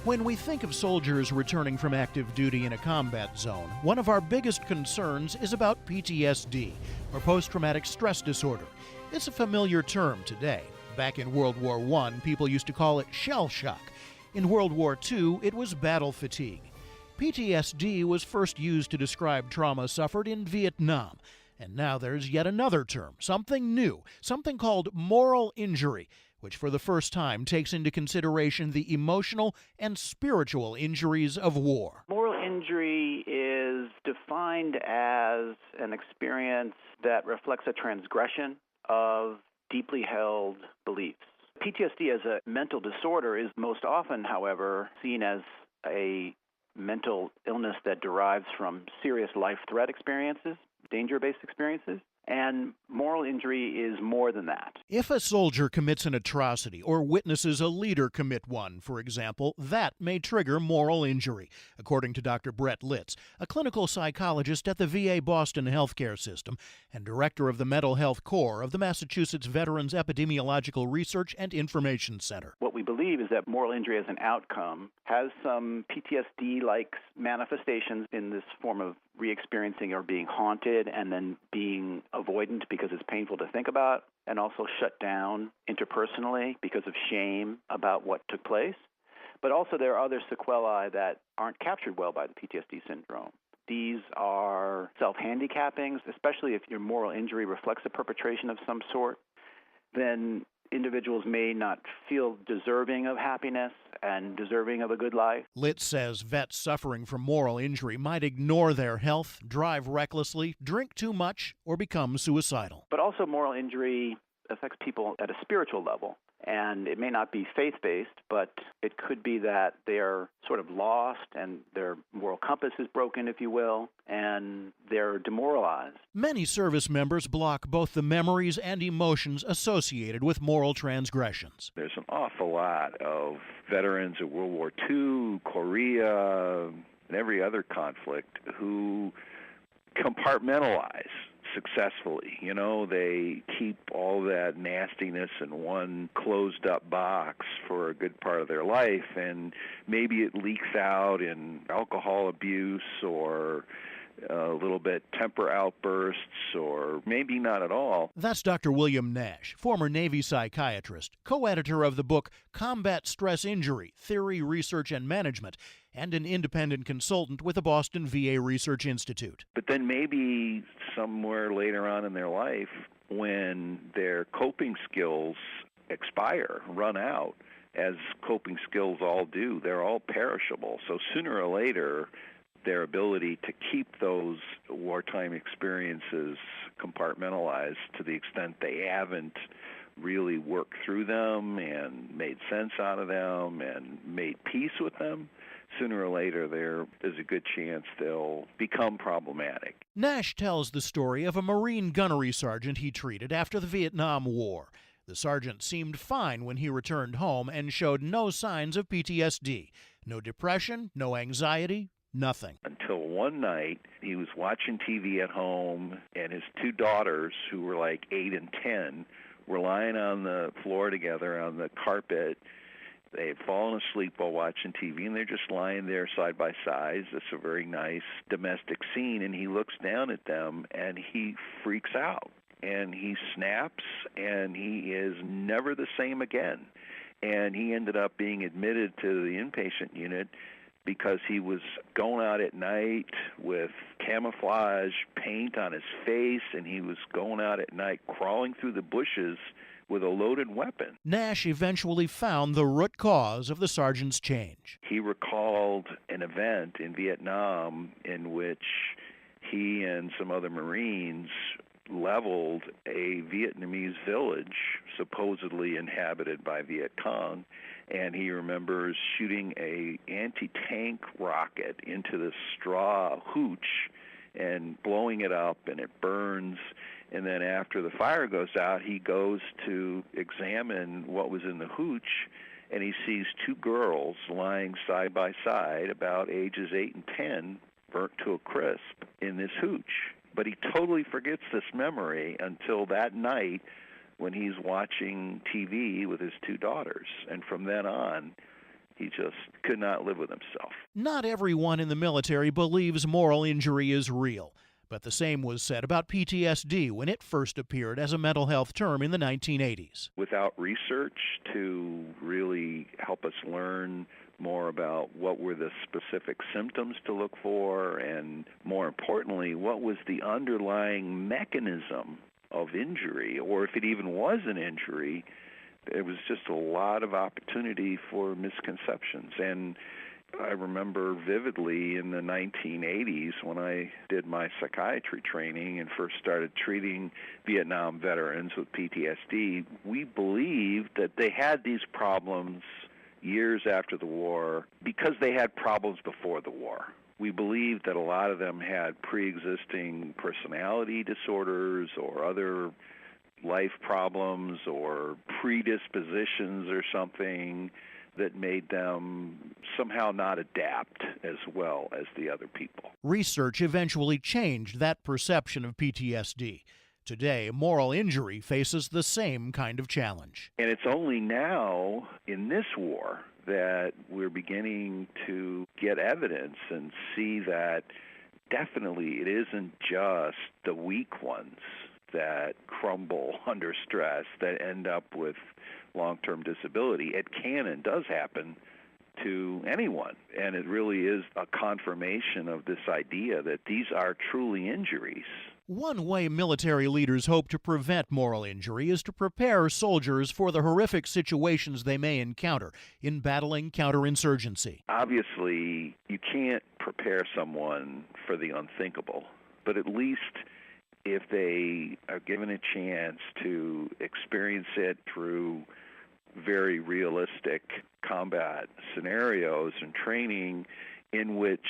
When we think of soldiers returning from active duty in a combat zone, one of our biggest concerns is about PTSD, or post-traumatic stress disorder. It's a familiar term today. Back in World War I, people used to call it shell shock. In World War II, it was battle fatigue. PTSD was first used to describe trauma suffered in Vietnam. And now there's yet another term, something new, something called moral injury, which for the first time takes into consideration the emotional and spiritual injuries of war. Moral injury is defined as an experience that reflects a transgression of deeply held beliefs. PTSD as a mental disorder is most often, however, seen as a mental illness that derives from serious life threat experiences, danger-based experiences, and moral injury is more than that. If a soldier commits an atrocity or witnesses a leader commit one, for example, that may trigger moral injury, according to Dr. Brett Litz, a clinical psychologist at the VA Boston Healthcare System and director of the Mental Health Core of the Massachusetts Veterans Epidemiological Research and Information Center. What we believe is that moral injury as an outcome has some PTSD-like manifestations in this form of re-experiencing or being haunted and then being avoidant because it's painful to think about, and also shut down interpersonally because of shame about what took place. But also there are other sequelae that aren't captured well by the PTSD syndrome. These are self-handicappings, especially if your moral injury reflects a perpetration of some sort. Then individuals may not feel deserving of happiness and deserving of a good life. Litz says vets suffering from moral injury might ignore their health, drive recklessly, drink too much, or become suicidal. But also moral injury affects people at a spiritual level. And it may not be faith-based, but it could be that they're sort of lost and their moral compass is broken, if you will, and they're demoralized. Many service members block both the memories and emotions associated with moral transgressions. There's an awful lot of veterans of World War II, Korea, and every other conflict who compartmentalize successfully. You know, they keep all that nastiness in one closed-up box for a good part of their life, and maybe it leaks out in alcohol abuse or a little bit temper outbursts, or maybe not at all. That's Dr. William Nash, former Navy psychiatrist, co-editor of the book Combat Stress Injury, Theory, Research, and Management, and an independent consultant with the Boston VA Research Institute. But then maybe somewhere later on in their life, when their coping skills expire, run out, as coping skills all do, they're all perishable. So sooner or later, their ability to keep those wartime experiences compartmentalized to the extent they haven't really worked through them and made sense out of them and made peace with them, sooner or later there is a good chance they'll become problematic. Nash tells the story of a Marine gunnery sergeant he treated after the Vietnam War. The sergeant seemed fine when he returned home and showed no signs of PTSD. No depression, no anxiety, nothing. Until one night, he was watching TV at home, and his two daughters, who were like 8 and 10, were lying on the floor together on the carpet. They had fallen asleep while watching TV, and they're just lying there side by side. It's a very nice domestic scene, and he looks down at them, and he freaks out, and he snaps, and he is never the same again. And he ended up being admitted to the inpatient unit because he was going out at night with camouflage paint on his face, and he was going out at night crawling through the bushes with a loaded weapon. Nash eventually found the root cause of the sergeant's change. He recalled an event in Vietnam in which he and some other Marines leveled a Vietnamese village supposedly inhabited by Viet Cong, and he remembers shooting a anti-tank rocket into the straw hooch and blowing it up, and it burns. And then after the fire goes out, he goes to examine what was in the hooch, and he sees two girls lying side by side, about ages 8 and 10, burnt to a crisp in this hooch. But he totally forgets this memory until that night when he's watching TV with his two daughters. And from then on, He just could not live with himself. Not everyone in the military believes moral injury is real, but the same was said about PTSD when it first appeared as a mental health term in the 1980s. Without research to really help us learn more about what were the specific symptoms to look for, and more importantly, what was the underlying mechanism of injury, or if it even was an injury, there was just a lot of opportunity for misconceptions. And I remember vividly in the 1980s when I did my psychiatry training and first started treating Vietnam veterans with PTSD, we believed that they had these problems years after the war because they had problems before the war. We believed that a lot of them had pre-existing personality disorders or other life problems or predispositions or something that made them somehow not adapt as well as the other people. Research eventually changed that perception of PTSD. Today, moral injury faces the same kind of challenge. And it's only now, in this war, that we're beginning to get evidence and see that definitely it isn't just the weak ones that crumble under stress, that end up with long-term disability. It can and does happen to anyone, and it really is a confirmation of this idea that these are truly injuries. One way military leaders hope to prevent moral injury is to prepare soldiers for the horrific situations they may encounter in battling counterinsurgency. Obviously, you can't prepare someone for the unthinkable, but at least if they are given a chance to experience it through very realistic combat scenarios and training in which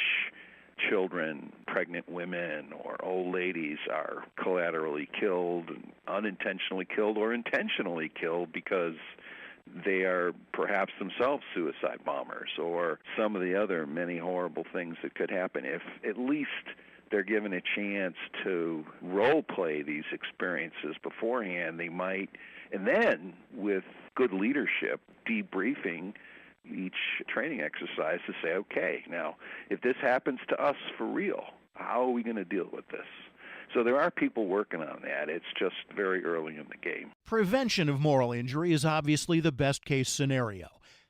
children, pregnant women, or old ladies are collaterally killed, unintentionally killed, or intentionally killed because they are perhaps themselves suicide bombers, or some of the other many horrible things that could happen. If at least they're given a chance to role play these experiences beforehand, they might, and then with good leadership, debriefing each training exercise to say, okay, now, if this happens to us for real, how are we going to deal with this? So there are people working on that. It's just very early in the game. Prevention of moral injury is obviously the best-case scenario.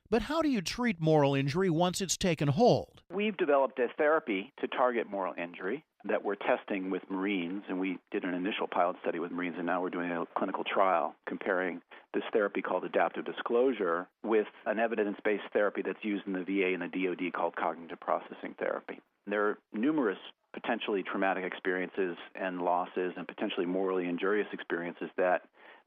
But how do you treat moral injury once it's taken hold? We've developed a therapy to target moral injury that we're testing with Marines, and we did an initial pilot study with Marines, and now we're doing a clinical trial comparing this therapy called adaptive disclosure with an evidence-based therapy that's used in the VA and the DoD called cognitive processing therapy. There are numerous potentially traumatic experiences and losses and potentially morally injurious experiences that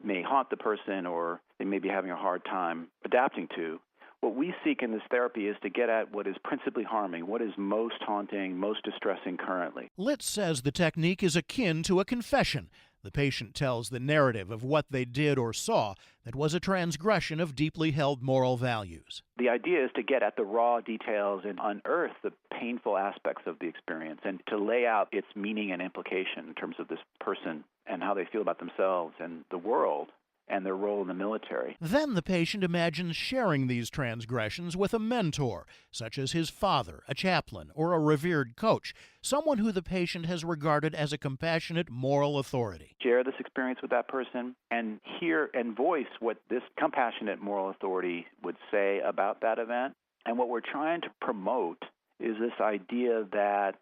may haunt the person or they may be having a hard time adapting to. What we seek in this therapy is to get at what is principally harming, what is most haunting, most distressing currently. Litz says the technique is akin to a confession. The patient tells the narrative of what they did or saw that was a transgression of deeply held moral values. The idea is to get at the raw details and unearth the painful aspects of the experience and to lay out its meaning and implication in terms of this person and how they feel about themselves and the world and their role in the military. Then the patient imagines sharing these transgressions with a mentor, such as his father, a chaplain, or a revered coach, someone who the patient has regarded as a compassionate moral authority. Share this experience with that person and hear and voice what this compassionate moral authority would say about that event. And what we're trying to promote is this idea that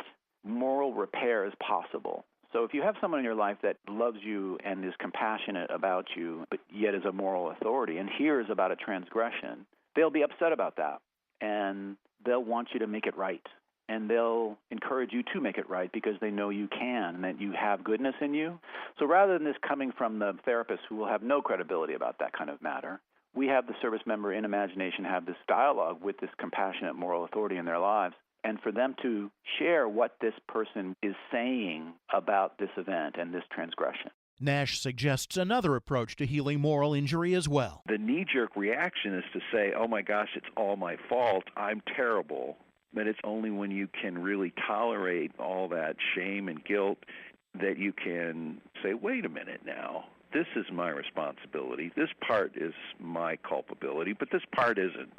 moral repair is possible. So if you have someone in your life that loves you and is compassionate about you, but yet is a moral authority and hears about a transgression, they'll be upset about that. And they'll want you to make it right. And they'll encourage you to make it right because they know you can and that you have goodness in you. So rather than this coming from the therapist who will have no credibility about that kind of matter, we have the service member in imagination have this dialogue with this compassionate moral authority in their lives, and for them to share what this person is saying about this event and this transgression. Nash suggests another approach to healing moral injury as well. The knee-jerk reaction is to say, oh my gosh, it's all my fault, I'm terrible. But it's only when you can really tolerate all that shame and guilt that you can say, wait a minute now, this is my responsibility, this part is my culpability, but this part isn't.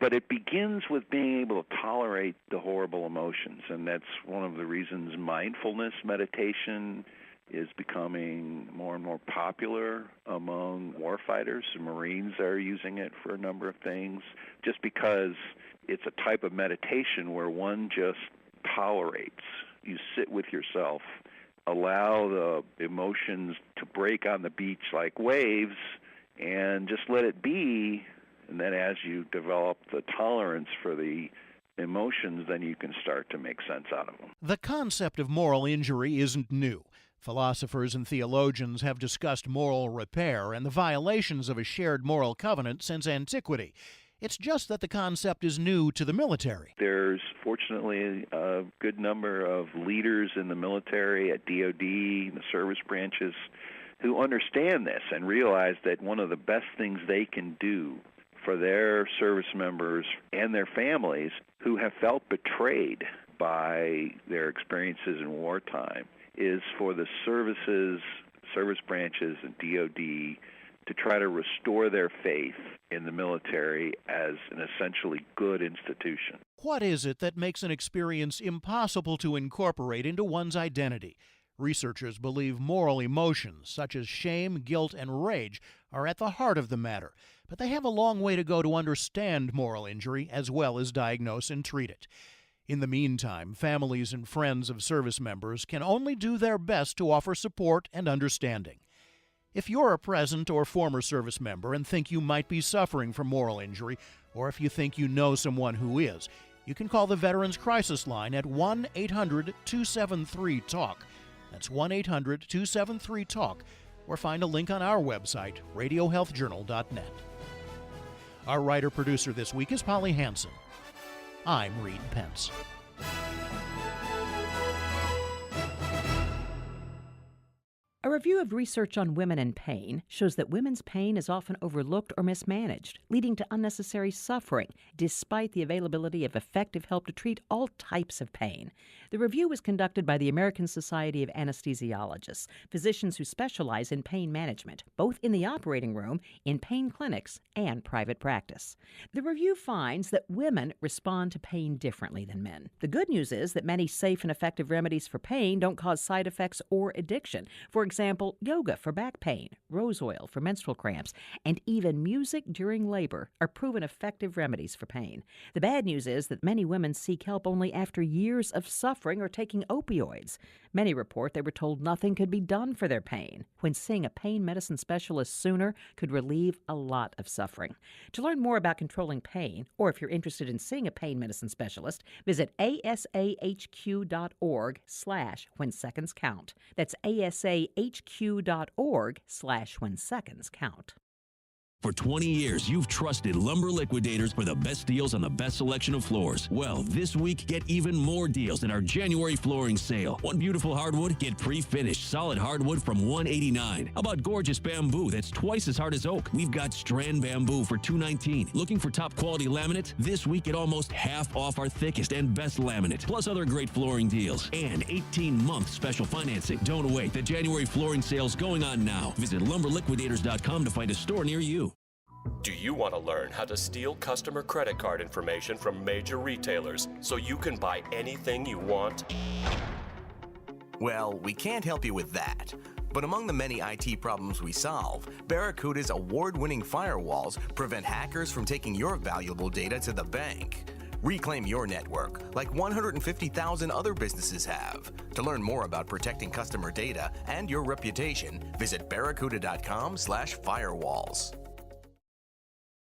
But it begins with being able to tolerate the horrible emotions, and that's one of the reasons mindfulness meditation is becoming more and more popular among warfighters. The Marines are using it for a number of things, just because it's a type of meditation where one just tolerates. You sit with yourself, allow the emotions to break on the beach like waves, and just let it be. And then as you develop the tolerance for the emotions, then you can start to make sense out of them. The concept of moral injury isn't new. Philosophers and theologians have discussed moral repair and the violations of a shared moral covenant since antiquity. It's just that the concept is new to the military. There's fortunately a good number of leaders in the military, at DOD, and the service branches, who understand this and realize that one of the best things they can do for their service members and their families who have felt betrayed by their experiences in wartime is for the service branches and DOD to try to restore their faith in the military as an essentially good institution. What is it that makes an experience impossible to incorporate into one's identity? Researchers believe moral emotions such as shame, guilt, and rage are at the heart of the matter, but they have a long way to go to understand moral injury as well as diagnose and treat it. In the meantime, families and friends of service members can only do their best to offer support and understanding. If you're a present or former service member and think you might be suffering from moral injury, or if you think you know someone who is, you can call the Veterans Crisis Line at 1-800-273-TALK. That's 1-800-273-TALK, or find a link on our website, radiohealthjournal.net. Our writer-producer this week is Polly Hansen. I'm Reed Pence. A review of research on women and pain shows that women's pain is often overlooked or mismanaged, leading to unnecessary suffering, despite the availability of effective help to treat all types of pain. The review was conducted by the American Society of Anesthesiologists, physicians who specialize in pain management, both in the operating room, in pain clinics, and private practice. The review finds that women respond to pain differently than men. The good news is that many safe and effective remedies for pain don't cause side effects or addiction. For example, yoga for back pain, rose oil for menstrual cramps, and even music during labor are proven effective remedies for pain. The bad news is that many women seek help only after years of suffering or taking opioids. Many report they were told nothing could be done for their pain, when seeing a pain medicine specialist sooner could relieve a lot of suffering. To learn more about controlling pain, or if you're interested in seeing a pain medicine specialist, visit asahq.org/whensecondscount. That's asahq.org/whensecondscount. For 20 years, you've trusted Lumber Liquidators for the best deals on the best selection of floors. Well, this week, get even more deals in our January flooring sale. One beautiful hardwood, get pre-finished solid hardwood from $189. How about gorgeous bamboo that's twice as hard as oak? We've got strand bamboo for $219. Looking for top quality laminate? This week, get almost half off our thickest and best laminate, plus other great flooring deals. And 18-month special financing. Don't wait. The January flooring sale's going on now. Visit lumberliquidators.com to find a store near you. Do you want to learn how to steal customer credit card information from major retailers so you can buy anything you want? Well, we can't help you with that. But among the many IT problems we solve, Barracuda's award-winning firewalls prevent hackers from taking your valuable data to the bank. Reclaim your network like 150,000 other businesses have. To learn more about protecting customer data and your reputation, visit barracuda.com/firewalls.